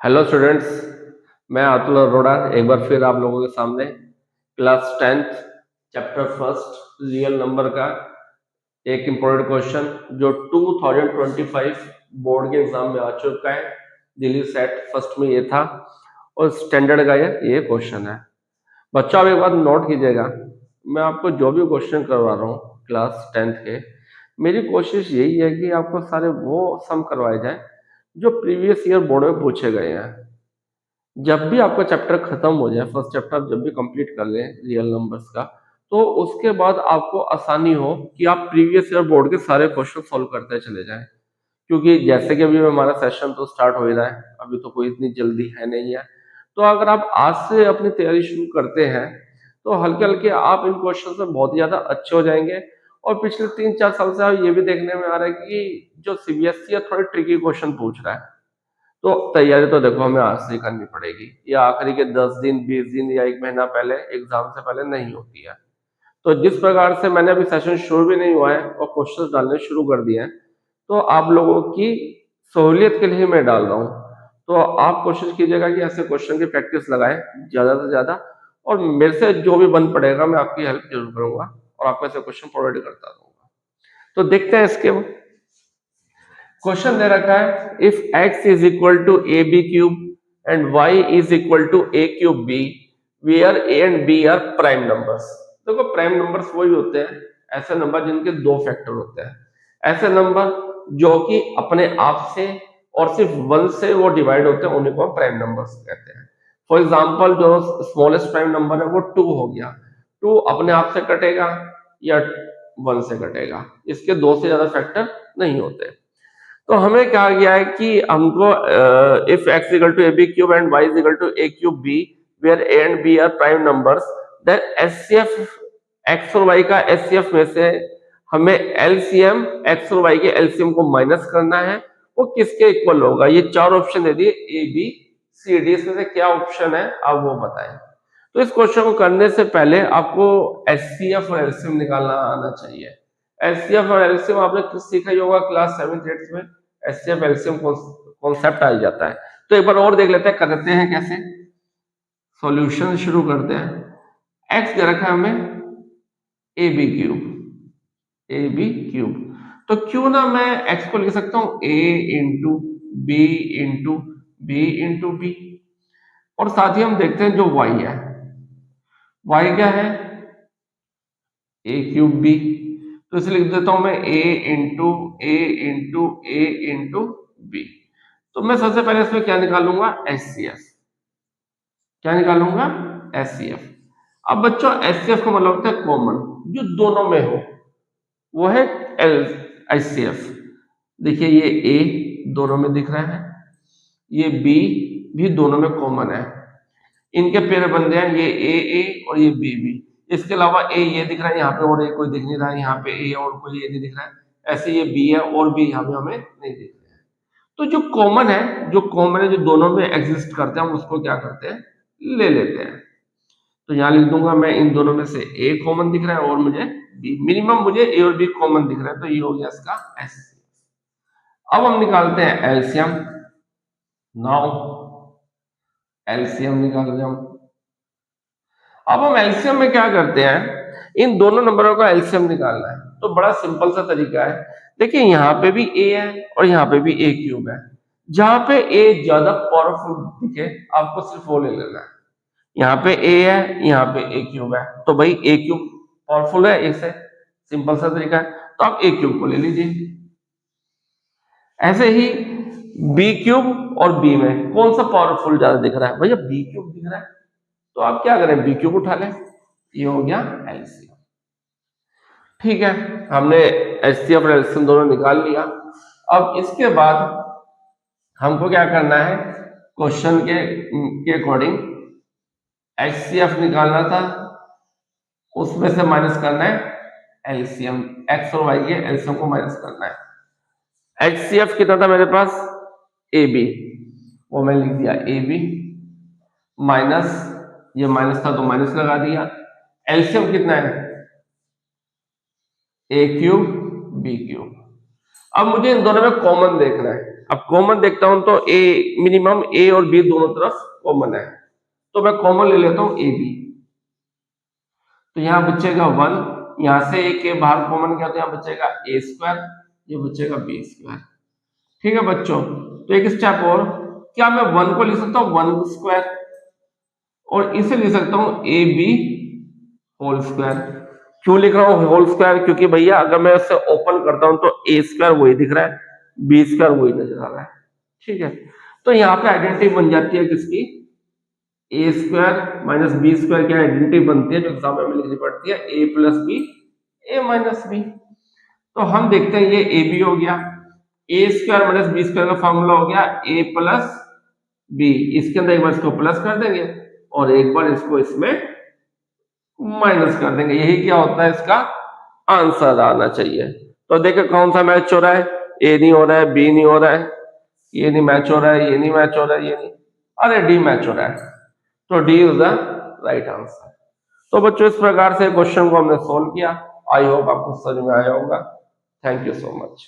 Hello students, मैं अतुल अरोड़ा एक बार फिर आप लोगों के सामने class 10th chapter first real number का एक इम्पोर्टेंट क्वेश्चन जो 2025 बोर्ड के एग्जाम में आ चुका है। दिल्ली सेट फर्स्ट में ये था और स्टैंडर्ड का ये क्वेश्चन है। बच्चों आप एक बात नोट कीजिएगा, मैं आपको जो भी क्वेश्चन करवा रहा हूँ क्लास 10th के, मेरी कोशिश यही है कि आपको सारे वो सम करवाए जाए जो प्रीवियस ईयर बोर्ड में पूछे गए हैं। जब भी आपका चैप्टर खत्म हो जाए, फर्स्ट चैप्टर आप जब भी कंप्लीट कर लें रियल नंबर्स का, तो उसके बाद आपको आसानी हो कि आप प्रीवियस ईयर बोर्ड के सारे क्वेश्चन सॉल्व करते चले जाएं। क्योंकि जैसे कि अभी हमारा सेशन तो स्टार्ट हो ही रहा है, अभी तो कोई इतनी जल्दी है नहीं है। तो अगर आप आज से अपनी तैयारी शुरू करते हैं तो हल्के हल्के आप इन क्वेश्चन में बहुत ही ज्यादा अच्छे हो जाएंगे। और पिछले 3-4 साल से आप ये भी देखने में आ रहा है कि जो सीबीएसई है थोड़े ट्रिकी क्वेश्चन पूछ रहा है। तो तैयारी तो देखो हमें आज से ही करनी पड़ेगी, या आखिरी के 10 दिन 20 दिन या एक महीना पहले एग्जाम से पहले नहीं होती है। तो जिस प्रकार से मैंने अभी सेशन शुरू भी नहीं हुआ है और क्वेश्चंस डालने शुरू कर दिए हैं, तो आप लोगों की सहूलियत के लिए मैं डाल रहा हूँ। तो आप कोशिश कीजिएगा कि ऐसे क्वेश्चन की प्रैक्टिस लगाएं ज्यादा से ज्यादा, और मेरे से जो भी बन पड़ेगा मैं आपकी हेल्प जरूर करूंगा और आपको ऐसे क्वेश्चन प्रोवाइड करता रहूंगा। तो देखते हैं इसके क्वेश्चन दे रखा है, if x is equal to a B cube and y is equal to a cube b, where a and b are prime numbers. देखो प्राइम नंबर्स वही होते हैं, ऐसे नंबर जिनके दो फैक्टर होते हैं, ऐसे नंबर जो कि अपने आप से और सिर्फ 1 से वो डिवाइड होते हैं, उन्हीं को हम प्राइम नंबर्स कहते हैं। फॉर एग्जांपल जो स्मॉलेस्ट प्राइम नंबर है वो 2 हो गया। 2 अपने आप से कटेगा या 1 से कटेगा, इसके दो से ज्यादा फैक्टर नहीं होते। तो हमें कहा गया है कि हमको if x equal to a B cube and y is equal to a cube b, where a and b are prime numbers, then HCF x और y का एचसीएफ में से हमें एलसीएम x और y के एलसीएम को minus करना है, वो किसके इक्वल होगा। ये चार ऑप्शन दे दिए ए बी सी डी, इसमें से क्या ऑप्शन है आप वो बताएं। तो इस क्वेश्चन को करने से पहले आपको एचसीएफ और एलसीएम निकालना आना चाहिए। एचसीएफ और एलसीएम आपने सीखा ही होगा क्लास 7th-8th में, एचसीएफ एलसीएम कॉन्सेप्ट आ जाता है। तो एक बार और देख लेते हैं करते हैं कैसे। सॉल्यूशन शुरू करते हैं। एक्स दे रखा है हमें A B cube, A B cube, तो क्यों ना मैं एक्स को लिख सकता हूं A into B into B into B, और साथ ही हम देखते हैं जो वाई है, वाई क्या है ए क्यूब बी, तो इसे लिख देता हूं मैं ए इंटू ए इंटू ए इंटू बी। तो मैं सबसे पहले इसमें क्या निकालूंगा एचसीएफ, क्या निकालूंगा एचसीएफ। अब बच्चों एचसीएफ का मतलब होता है कॉमन, जो दोनों में हो वो है एल एचसीएफ। देखिए ये ए दोनों में दिख रहा है, ये बी भी दोनों में कॉमन है, इनके पेड़ बन हैं ये ए और ये बी बी। इसके अलावा ए ये दिख रहा है यहाँ पे और ए कोई दिख नहीं रहा है, यहाँ पे ए और कोई ये नहीं दिख रहा है, ऐसे ये बी है और बी यहाँ पे हमें नहीं दिख रहे हैं। तो जो कॉमन है, जो दोनों में एग्जिस्ट करते हैं हम उसको क्या करते हैं ले लेते हैं। तो यहाँ लिख दूंगा मैं इन दोनों में से ए कॉमन दिख रहा है और मुझे बी, मिनिमम मुझे ए और बी कॉमन दिख रहा है, तो ये हो गया इसका एस। अब हम निकालते हैं एलसीएम। नाउ एलसीएम निकाल रहे हम। अब हम एलसीएम में क्या करते हैं, इन दोनों नंबरों का एलसीएम निकालना है। तो बड़ा सिंपल सा तरीका है, देखिए यहाँ पे भी ए है और यहाँ पे भी ए क्यूब है, जहां पे ए ज्यादा पावरफुल दिखे आपको सिर्फ वो ले लेना है। यहाँ पे ए है, यहाँ पे ए क्यूब है, तो भाई ए क्यूब पावरफुल है ए से, सिंपल सा तरीका है, तो आप ए क्यूब को ले लीजिए। ऐसे ही बी क्यूब और बी में कौन सा पावरफुल ज्यादा दिख रहा है, भैया बी क्यूब दिख रहा है, तो आप क्या करें बी क्यूब उठा लें, ये हो गया एलसीएम। ठीक है, हमने एचसीएफ और एलसीएम दोनों निकाल लिया। अब इसके बाद हमको क्या करना है, क्वेश्चन के अकॉर्डिंग एचसीएफ निकालना था, उसमें से माइनस करना है एलसीएम, एक्स और वाई के एलसीएम को माइनस करना है। एचसीएफ कितना था मेरे पास ए बी, वो मैंने लिख दिया ए बी माइनस, ये माइनस था तो माइनस लगा दिया। एलसीएम कितना है ए क्यूब बी क्यूब। अब मुझे इन दोनों में कॉमन देखना है। अब कॉमन देखता हूं तो ए मिनिमम ए और बी दोनों तरफ कॉमन है, तो मैं कॉमन ले लेता हूं ए बी। तो यहां बचेगा 1, यहां से ए के बाहर कॉमन क्या, तो यहां बचेगा ए स्क्वायर, ये बचेगा बी स्क्वायर। ठीक है बच्चों, तो एक स्टेप और, क्या मैं 1 को लिख सकता हूं 1 स्क्वायर, और इसे लिख सकता हूं ए बी होल स्क्वायर। क्यों लिख रहा हूं होल स्क्वायर, क्योंकि भैया अगर मैं इसे ओपन करता हूं तो ए स्क्वायर वही दिख रहा है, बी स्क्वायर वही नजर आ रहा है। ठीक है, तो यहाँ पे आइडेंटिटी बन जाती है किसकी, ए स्क्वायर माइनस बी स्क्वायर की आइडेंटिटी बनती है जो एग्जाम में लिखनी पड़ती है, ए प्लस बी ए माइनस बी। तो हम देखते हैं ये ए बी हो गया, ए स्क्वायर माइनस बी स्क्वायर का फॉर्मूला हो गया ए प्लस बी, इसके अंदर एक बार इसको प्लस कर देंगे और एक बार इसको इसमें माइनस कर देंगे, यही क्या होता है इसका आंसर आना चाहिए। तो देखो कौन सा मैच हो रहा है, ए नहीं हो रहा है, बी नहीं हो रहा है, ये नहीं मैच हो रहा है, ये नहीं मैच हो रहा है, ये नहीं, अरे डी मैच हो रहा है, तो D is the right answer. तो बच्चों इस प्रकार से क्वेश्चन को हमने सोल्व किया, आई होप आपको समझ में आया होगा। Thank you so much.